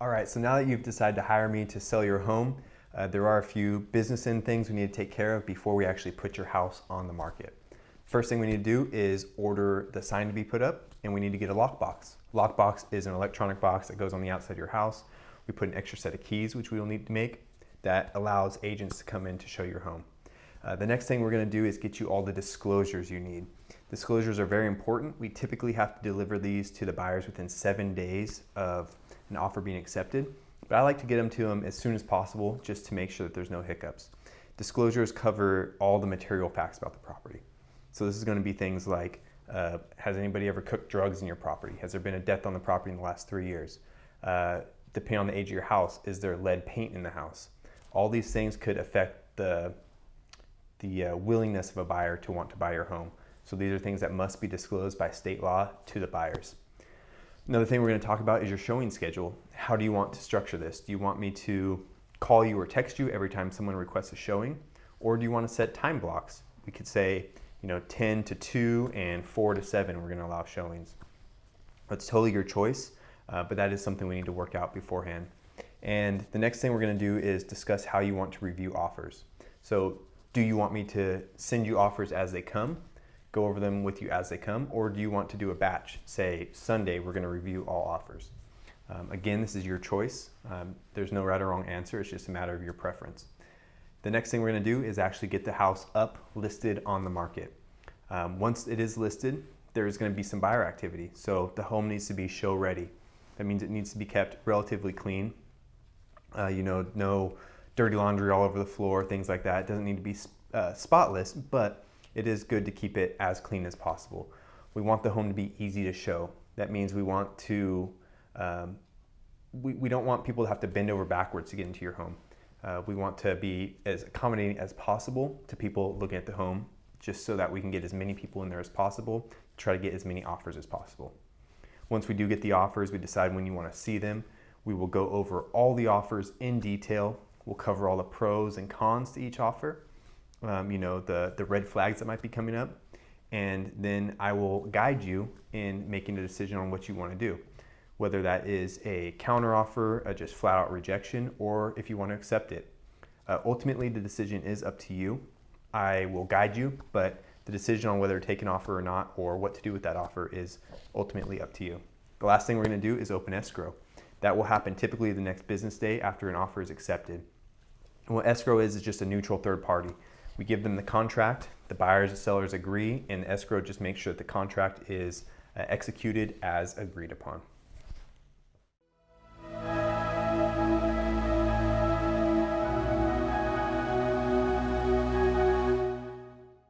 All right, so now that you've decided to hire me to sell your home, there are a few business end things we need to take care of before we actually put your house on the market. First thing we need to do is order the sign to be put up, and we need to get a lockbox. Lockbox is an electronic box that goes on the outside of your house. We put an extra set of keys, which we will need to make, that allows agents to come in to show your home. The next thing we're going to do is get you all the disclosures you need. Disclosures are very important. We typically have to deliver these to the buyers within 7 days of an offer being accepted, but I like to get them to them as soon as possible just to make sure that there's no hiccups. Disclosures cover all the material facts about the property. So this is going to be things like, has anybody ever cooked drugs in your property? Has there been a death on the property in the last 3 years? Depending on the age of your house, is there lead paint in the house? All these things could affect the willingness of a buyer to want to buy your home. So these are things that must be disclosed by state law to the buyers. Another thing we're going to talk about is your showing schedule. How do you want to structure this? Do you want me to call you or text you every time someone requests a showing? Or do you want to set time blocks? We could say, 10 to 2 and 4 to 7, we're going to allow showings. That's totally your choice, but that is something we need to work out beforehand. And the next thing we're going to do is discuss how you want to review offers. So do you want me to send you offers as they come, go over them with you as they come, or do you want to do a batch? Say Sunday, we're going to review all offers. Again, this is your choice. There's no right or wrong answer. It's just a matter of your preference. The next thing we're going to do is actually get the house up, listed on the market. Once it is listed, there's going to be some buyer activity. So the home needs to be show ready. That means it needs to be kept relatively clean. No dirty laundry all over the floor, things like that. It doesn't need to be spotless, but it is good to keep it as clean as possible. We want the home to be easy to show. That means we want to, we don't want people to have to bend over backwards to get into your home. We want to be as accommodating as possible to people looking at the home, just so that we can get as many people in there as possible, try to get as many offers as possible. Once we do get the offers, we decide when you want to see them. We will go over all the offers in detail. We'll cover all the pros and cons to each offer. The red flags that might be coming up, and then I will guide you in making a decision on what you want to do, whether that is a counter offer, a just flat out rejection, or if you want to accept it. Ultimately, the decision is up to you. I will guide you, but the decision on whether to take an offer or not, or what to do with that offer, is ultimately up to you. The last thing we're going to do is open escrow. That will happen typically the next business day after an offer is accepted. And what escrow is just a neutral third party. We give them the contract, the buyers and sellers agree, and escrow just makes sure that the contract is executed as agreed upon.